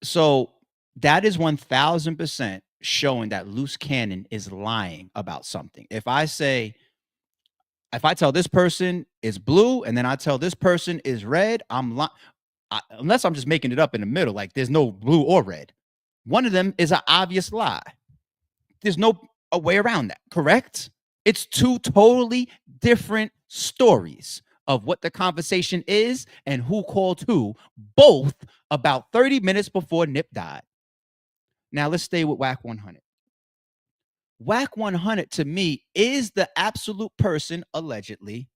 So that is 1000% showing that Loose Cannon is lying about something. If I tell this person is blue and then I tell this person is red, I'm lying. Unless I'm just making it up in the middle, like there's no blue or red. One of them is an obvious lie. There's no a way around that, correct? It's two totally different stories of what the conversation is and who called who, both about 30 minutes before Nip died. Now let's stay with Wack 100. Wack 100 to me is the absolute person, allegedly,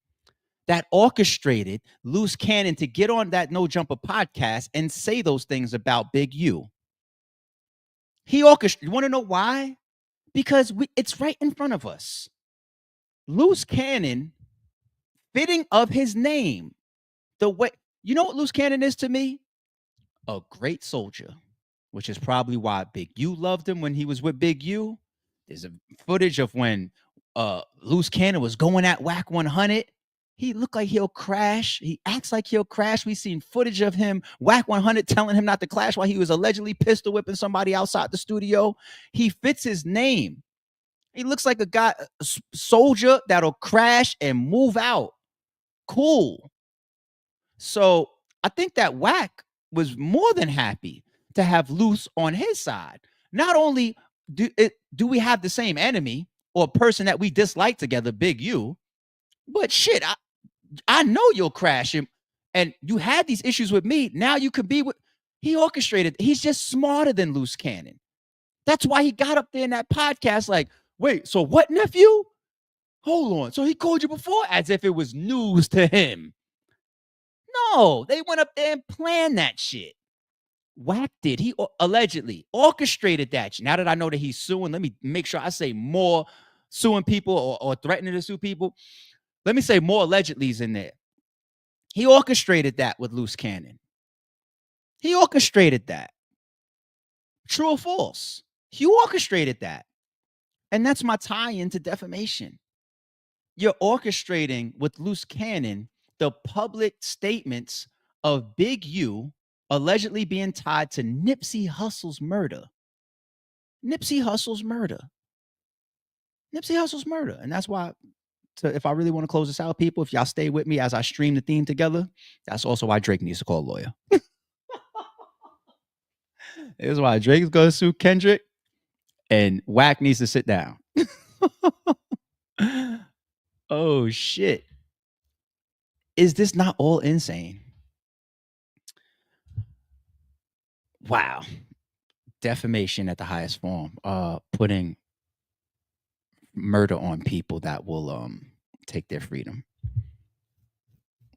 that orchestrated Loose Cannon to get on that No Jumper podcast and say those things about Big U. He orchestrated. You want to know why? Because it's right in front of us. Loose cannon, fitting of his name. The way, you know what loose cannon is to me? A great soldier, which is probably why Big U loved him when he was with Big U. There's a footage of when Loose Cannon was going at Wack 100. He looked like he'll crash. He acts like he'll crash. We've seen footage of him, Wack 100, telling him not to clash while he was allegedly pistol whipping somebody outside the studio. He fits his name. He looks like a guy, a soldier that'll crash and move out. Cool. So I think that Wack was more than happy to have Loose on his side. Not only do we have the same enemy or person that we dislike together, Big U, but shit, I know you'll crash him, and you had these issues with me. Now you could be with. He orchestrated. He's just smarter than Loose Cannon. That's why he got up there in that podcast like, wait, so what, nephew? Hold on. So he called you before? As if it was news to him. No, they went up there and planned that shit. Wack did. He allegedly orchestrated that. Now that I know that he's suing, let me make sure I say more suing people or threatening to sue people. Let me say more allegedly's in there. He orchestrated that with Loose Cannon. He orchestrated that. True or false? He orchestrated that. And that's my tie-in to defamation. You're orchestrating with Loose Cannon the public statements of Big U allegedly being tied to Nipsey Hussle's murder. Nipsey Hussle's murder. Nipsey Hussle's murder. And that's why, if I really want to close this out, people, if y'all stay with me as I stream the theme together, that's also why Drake needs to call a lawyer. This is why Drake is going to sue Kendrick and Wack needs to sit down. Oh, shit. Is this not all insane? Wow. Defamation at the highest form. Putting murder on people that will take their freedom.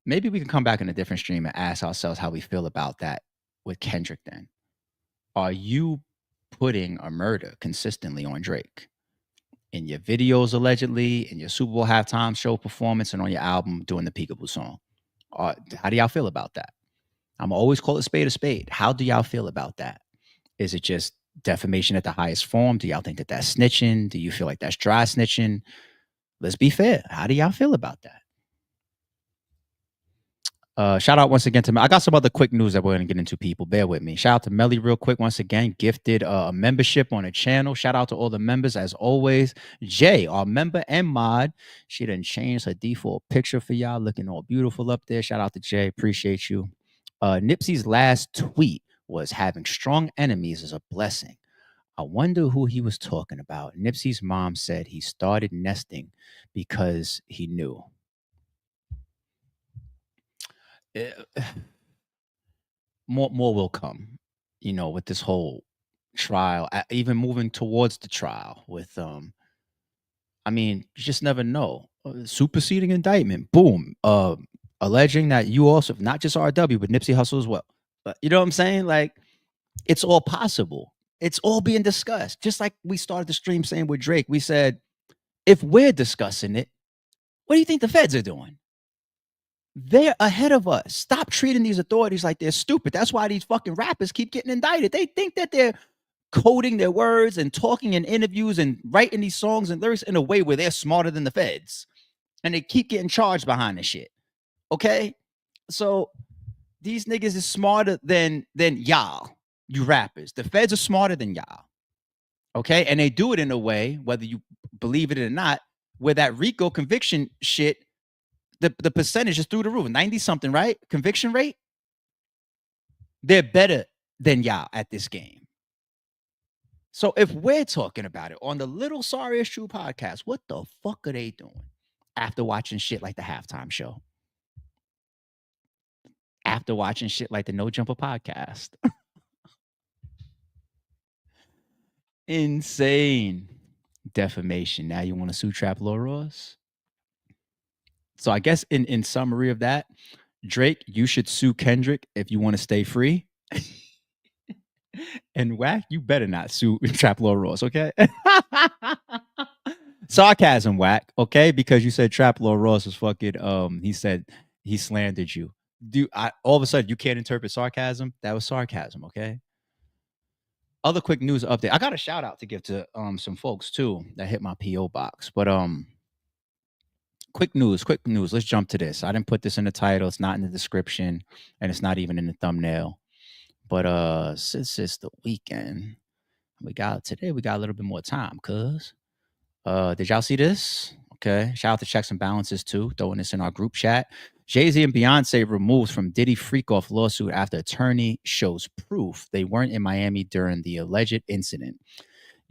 Maybe we can come back in a different stream and ask ourselves how we feel about that with Kendrick then. Are you putting a murder consistently on Drake? In your videos, allegedly, in your Super Bowl halftime show performance, and on your album doing the Peekaboo song? How do y'all feel about that? I'm always call it spade a spade. How do y'all feel about that? Is it just defamation at the highest form? Do y'all think that that's snitching? Do you feel like that's dry snitching? Let's be fair. How do y'all feel about that? Shout out once again to I got some other quick news that we're going to get into, people. Bear with me. Shout out to Melly real quick once again. Gifted a membership on the channel. Shout out to all the members as always. Jay, our member and mod. She done changed her default picture for y'all. Looking all beautiful up there. Shout out to Jay. Appreciate you. Nipsey's last tweet was having strong enemies is a blessing. I wonder who he was talking about. Nipsey's mom said he started nesting because he knew. More will come, you know, with this whole trial, even moving towards the trial with, I mean, you just never know. Superseding indictment, boom, alleging that you also, not just RW, but Nipsey Hussle as well. But you know what I'm saying? Like, it's all possible. It's all being discussed. Just like we started the stream saying with Drake, we said, if we're discussing it, what do you think the feds are doing? They're ahead of us. Stop treating these authorities like they're stupid. That's why these fucking rappers keep getting indicted. They think that they're coding their words and talking in interviews and writing these songs and lyrics in a way where they're smarter than the feds. And they keep getting charged behind this shit. Okay? So these niggas is smarter than y'all, you rappers. The feds are smarter than y'all. Okay? And they do it in a way, whether you believe it or not, where that RICO conviction shit, the percentage is through the roof, 90-something, right? Conviction rate. They're better than y'all at this game. So if we're talking about it on the Little Sorry Is True podcast, what the fuck are they doing after watching shit like the halftime show? After watching shit like the No Jumper podcast? Insane. Defamation. Now you want to sue Trap Lil Ross? So I guess in summary of that, Drake, you should sue Kendrick if you want to stay free. And Wack, you better not sue Trap Lord Ross, okay? Sarcasm, Wack, okay? Because you said Trap Lord Ross was fucking, he said he slandered you. All of a sudden you can't interpret sarcasm? That was sarcasm, okay? Other quick news update. I got a shout out to give to some folks too that hit my PO box. But quick news. Let's jump to this. I didn't put this in the title. It's not in the description, and it's not even in the thumbnail. But since it's the weekend, we got a little bit more time, cuz. Did y'all see this? Okay. Shout out to Checks and Balances too, throwing this in our group chat. Jay-Z and Beyonce removed from Diddy freak-off lawsuit after attorney shows proof they weren't in Miami during the alleged incident.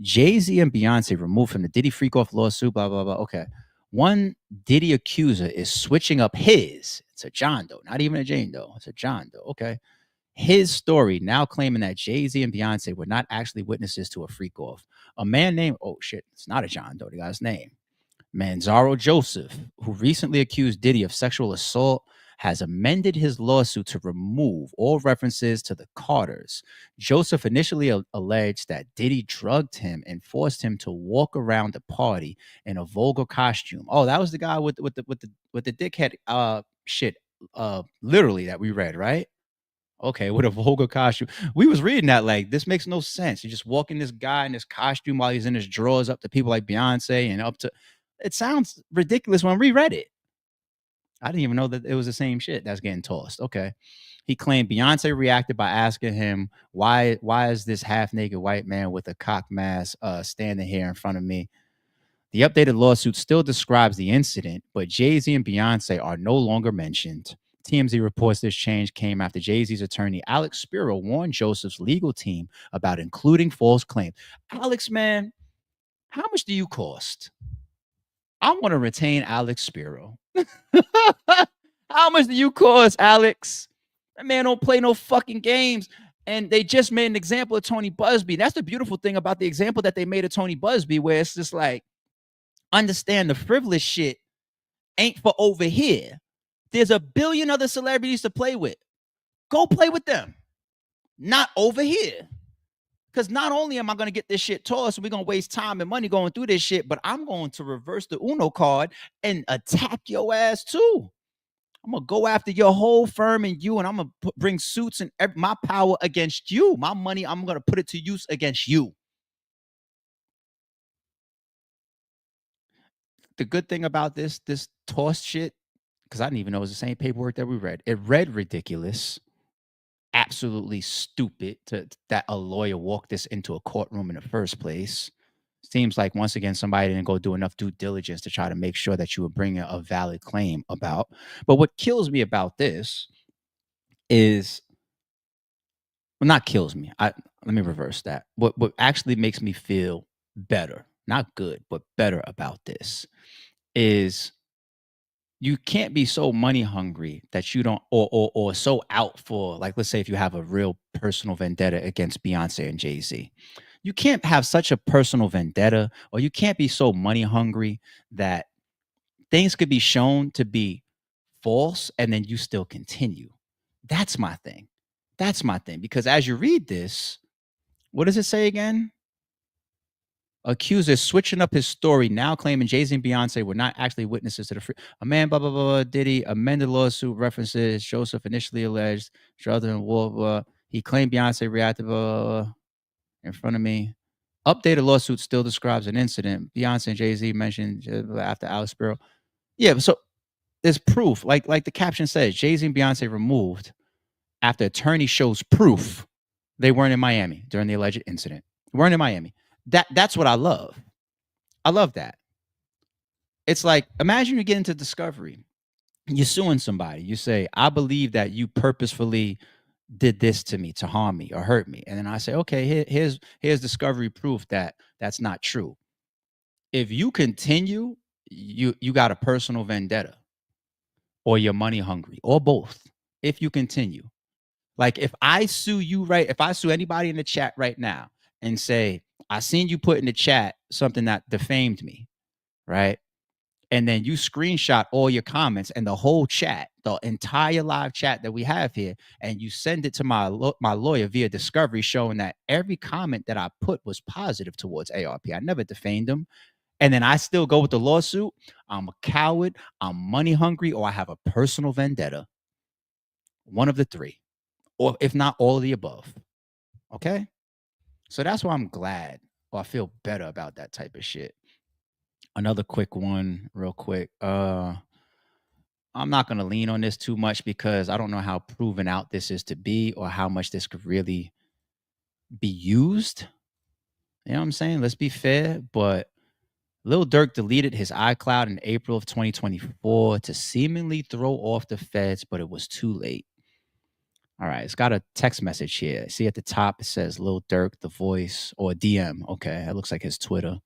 Jay-Z and Beyonce removed from the Diddy freak-off lawsuit, blah, blah, blah. Okay. One Diddy accuser is switching up his. It's a John Doe, not even a Jane Doe. It's a John Doe. Okay. His story, now claiming that Jay-Z and Beyonce were not actually witnesses to a freak-off. A man named, oh shit, it's not a John Doe, the guy's name. Manzaro Joseph, who recently accused Diddy of sexual assault, has amended his lawsuit to remove all references to the Carters. Joseph initially alleged that Diddy drugged him and forced him to walk around the party in a vulgar costume. Oh, that was the guy with the dickhead shit, literally, that we read, right? Okay, with a vulgar costume. We was reading that like, this makes no sense. You're just walking this guy in this costume while he's in his drawers up to people like Beyonce and up to... It sounds ridiculous when we read it. I didn't even know that it was the same shit that's getting tossed. Okay. He claimed Beyonce reacted by asking him, why is this half-naked white man with a cock mask standing here in front of me? The updated lawsuit still describes the incident, but Jay-Z and Beyonce are no longer mentioned. TMZ reports this change came after Jay-Z's attorney, Alex Spiro, warned Joseph's legal team about including false claims. Alex, man, how much do you cost? I want to retain Alex Spiro. How much do you cost, Alex? That man don't play no fucking games. And they just made an example of Tony Busby. That's the beautiful thing about the example that they made of Tony Busby, where it's just like, understand the frivolous shit ain't for over here. There's a billion other celebrities to play with. Go play with them. Not over here. Because not only am I going to get this shit tossed, we're going to waste time and money going through this shit, but I'm going to reverse the Uno card and attack your ass too. I'm going to go after your whole firm and you, and I'm going to bring suits and my power against you. My money, I'm going to put it to use against you. The good thing about this tossed shit, because I didn't even know it was the same paperwork that we read. It read ridiculous. Absolutely stupid that a lawyer walked this into a courtroom in the first place. Seems like, once again, somebody didn't go do enough due diligence to try to make sure that you were bringing a valid claim about. But what kills me about this is, well, not kills me. Let me reverse that. What actually makes me feel better, not good, but better about this is, you can't be so money hungry that you don't, or so out for, like, let's say if you have a real personal vendetta against Beyonce and Jay-Z, you can't have such a personal vendetta, or you can't be so money hungry that things could be shown to be false and then you still continue. That's my thing. Because as you read this, what does it say again? Accuser switching up his story, now claiming Jay-Z and Beyonce were not actually witnesses to the a man, blah, blah, blah, Diddy amended lawsuit references Joseph initially alleged, rather than Wolf, he claimed Beyonce reacted in front of me. Updated lawsuit still describes an incident. Beyonce and Jay-Z mentioned after Alex Spiro. Yeah, so there's proof. Like the caption says, Jay-Z and Beyonce removed after attorney shows proof they weren't in Miami during the alleged incident. Weren't in Miami. That's what I love. I love that. It's like, imagine you get into discovery. You're suing somebody. You say, I believe that you purposefully did this to me to harm me or hurt me. And then I say, okay, here's discovery proof that that's not true. If you continue, you got a personal vendetta, or you're money hungry, or both. If you continue, like if I sue anybody in the chat right now and say, I seen you put in the chat something that defamed me, right? and then you screenshot all your comments and the whole chat, the entire live chat that we have here, and you send it to my lawyer via discovery, showing that every comment that I put was positive towards ARP. I never defamed him. And then I still go with the lawsuit. I'm a coward, I'm money hungry, or I have a personal vendetta. One of the three, or if not all of the above. Okay? So that's why I'm glad, or I feel better about that type of shit. Another quick one, real quick. I'm not going to lean on this too much because I don't know how proven out this is to be or how much this could really be used. You know what I'm saying? Let's be fair. But Lil Durk deleted his iCloud in April of 2024 to seemingly throw off the feds, but it was too late. All right, it's got a text message here. See at the top, it says Lil Durk, the voice, or DM. Okay, that looks like his Twitter.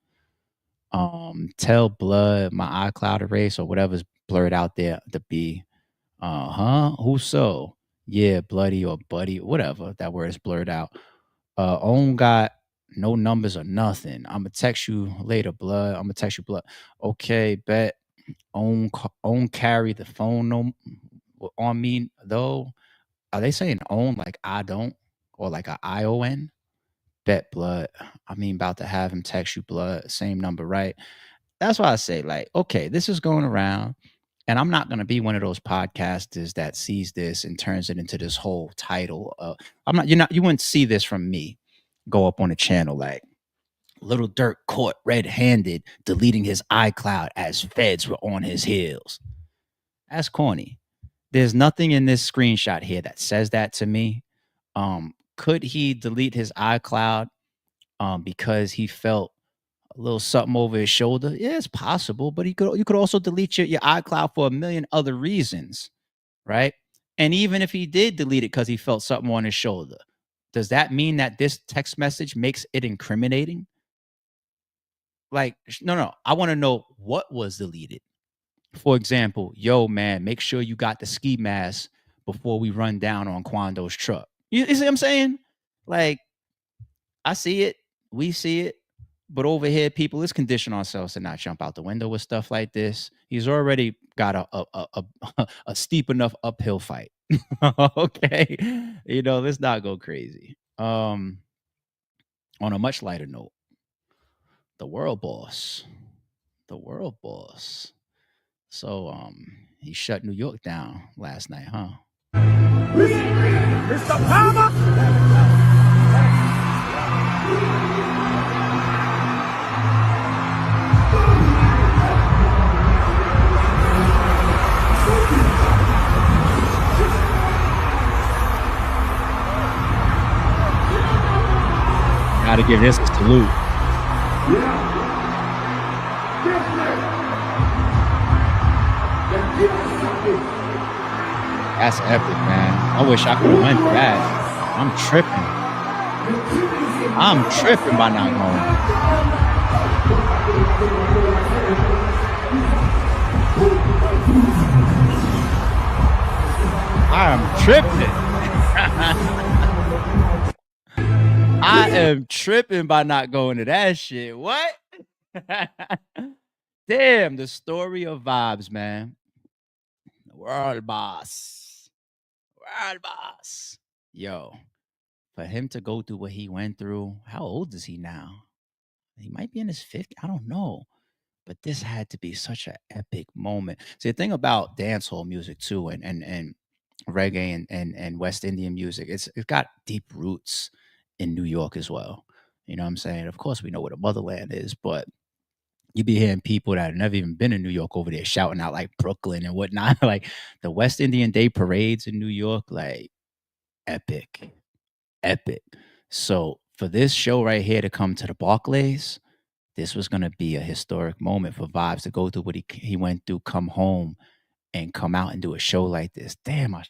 Tell Blood my iCloud erase or whatever's blurred out there to be. Who so? Yeah, bloody or buddy, whatever. That word is blurred out. Own got no numbers or nothing. I'ma text you later, Blood. I'ma text you, Blood. Okay, bet. Own carry the phone no on me though. Are they saying own like I don't or like a ION? Bet, Blood. I mean, about to have him text you, Blood. Same number, right? That's why I say, like, okay, this is going around, and I'm not going to be one of those podcasters that sees this and turns it into this whole title. You wouldn't see this from me go up on a channel like Lil Durk caught red-handed deleting his iCloud as feds were on his heels. That's corny. There's nothing in this screenshot here that says that to me. Could he delete his iCloud because he felt a little something over his shoulder? Yeah, it's possible, but you could also delete your iCloud for a million other reasons, right? And even if he did delete it because he felt something on his shoulder, does that mean that this text message makes it incriminating? Like, no. I want to know what was deleted. For example, yo, man, make sure you got the ski mask before we run down on Quando's truck. You see what I'm saying? Like, I see it. We see it. But over here, people, let's condition ourselves to not jump out the window with stuff like this. He's already got a steep enough uphill fight. Okay? Let's not go crazy. On a much lighter note, the world boss. So, he shut New York down last night, huh? Mr. Palmer! Gotta give this a salute. That's epic, man. I wish I could have went for that. I'm tripping by not going. I'm tripping. I am tripping by not going to that shit. What? Damn, the story of Vybz, man. World boss. Yo, for him to go through what he went through, how old is he now? He might be in his 50s. I don't know. But this had to be such an epic moment. See, the thing about dancehall music too, and reggae and West Indian music, it's got deep roots in New York as well. You know what I'm saying? Of course, we know what a motherland is, but you be hearing people that have never even been in New York over there shouting out like Brooklyn and whatnot. Like the West Indian Day parades in New York, like epic. So for this show right here to come to the Barclays, this was going to be a historic moment for Vybz to go through what he went through, come home and come out and do a show like this. Damn, I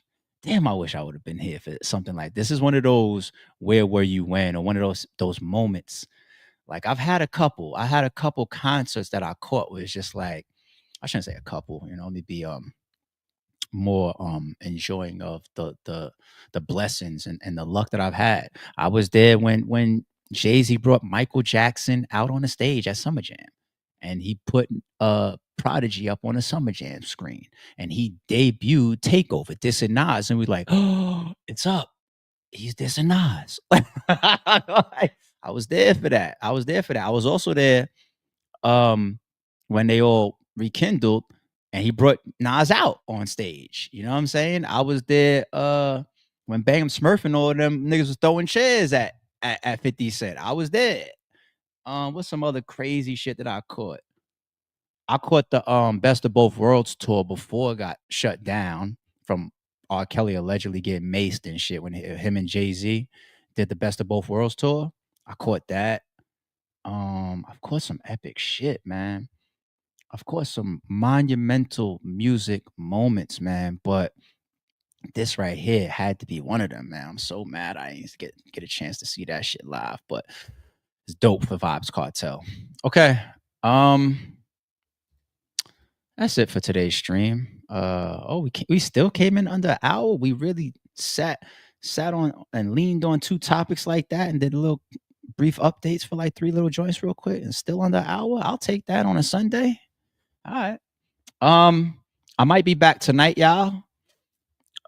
wish I would have been here for something like this. Is one of those where were you when, or one of those moments. Like I had a couple concerts that I caught was just like, I shouldn't say a couple, let me be more enjoying of the blessings and the luck that I've had. I was there when Jay-Z brought Michael Jackson out on the stage at Summer Jam, and he put Prodigy up on a Summer Jam screen, and he debuted Takeover, dissing Nas, and we're like, oh, it's up. He's dissing Nas. I was there for that. I was also there when they all rekindled and he brought Nas out on stage. You know what I'm saying? I was there when Bang'em Smurf and all of them niggas was throwing chairs at 50 Cent. I was there. What's some other crazy shit that I caught? I caught the Best of Both Worlds tour before it got shut down from R. Kelly allegedly getting maced and shit when him and Jay-Z did the Best of Both Worlds tour. I caught that. I've caught some epic shit, man. Of course, some monumental music moments, man. But this right here had to be one of them, man. I'm so mad I didn't get a chance to see that shit live, but it's dope for Vybz Kartel. Okay. That's it for today's stream. We still came in under an hour. We really sat on and leaned on 2 topics like that and did a little brief updates for like 3 little joints real quick and still under an hour. I'll take that on a Sunday. All right. I might be back tonight, y'all.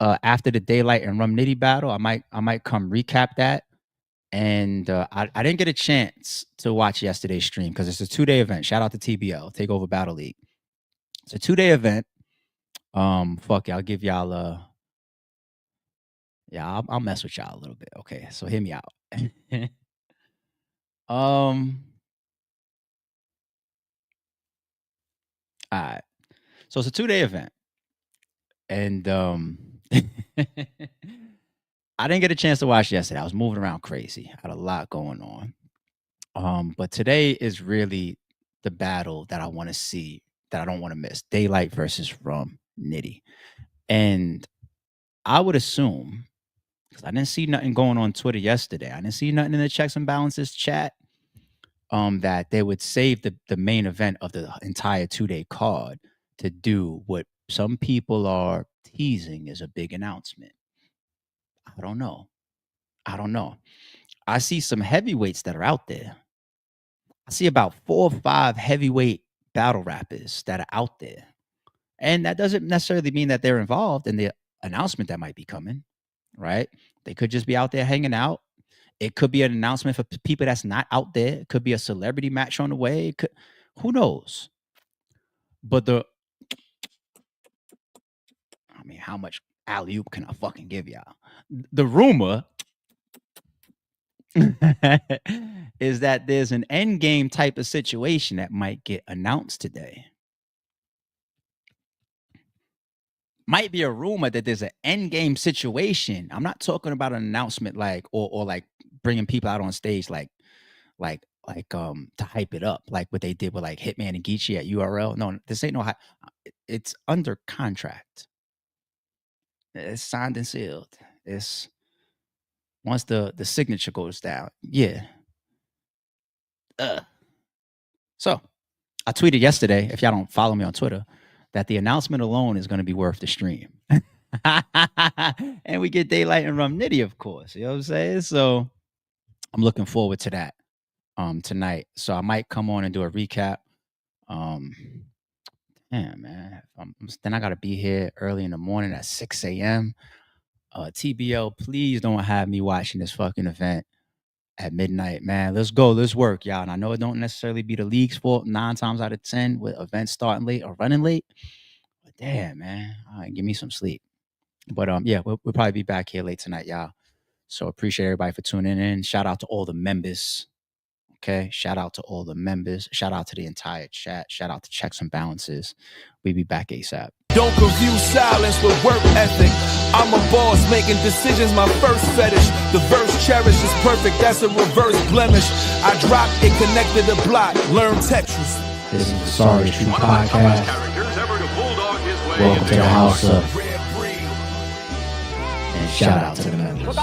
After the Daylight and Rum Nitty battle, I might come recap that. And I didn't get a chance to watch yesterday's stream because it's a 2-day event. Shout out to TBL, Takeover Battle League. It's a 2-day event. Fuck it, I'll give y'all I'll mess with y'all a little bit. Okay, so hear me out. All right. So it's a 2-day event. And I didn't get a chance to watch yesterday. I was moving around crazy. I had a lot going on. But today is really the battle that I want to see, that I don't want to miss. Daylight versus Rum Nitty. And I would assume, because I didn't see nothing going on Twitter yesterday, I didn't see nothing in the Checks and Balances chat, that they would save the main event of the entire 2-day card to do what some people are teasing as a big announcement. I don't know. I see some heavyweights that are out there. I see about 4 or 5 heavyweight battle rappers that are out there. And that doesn't necessarily mean that they're involved in the announcement that might be coming, right? They could just be out there hanging out. It could be an announcement for people that's not out there. It could be a celebrity match on the way. Who knows? But how much alley-oop can I fucking give y'all? The rumor is that there's an end game type of situation that might get announced today. Might be a rumor that there's an end game situation. I'm not talking about an announcement like or like bringing people out on stage like to hype it up, like what they did with like Hitman and Geechee at URL. No, this ain't no it's under contract. It's signed and sealed. It's once the signature goes down. Yeah. So I tweeted yesterday, if y'all don't follow me on Twitter, that the announcement alone is going to be worth the stream. And we get Daylight and Rum Nitty, of course. You know what I'm saying? So I'm looking forward to that tonight. So I might come on and do a recap. Damn, man. Then I got to be here early in the morning at 6 a.m. TBL, please don't have me watching this fucking event at midnight, man. Let's go. Let's work, y'all. And I know it don't necessarily be the league's fault 9 times out of 10 with events starting late or running late. But damn, man. All right, give me some sleep. But yeah, we'll probably be back here late tonight, y'all. So appreciate everybody for tuning in. Shout out to all the members. Okay, shout out to all the members. Shout out to the entire chat. Shout out to Checks and Balances. We'll be back ASAP. Don't confuse silence with work ethic. I'm a boss, making decisions my first fetish. The verse cherished is perfect, that's a reverse blemish. I dropped it, connected the block, learn Tetris. This is the Sorry Street Podcast. Welcome to the house of. And shout out to the members.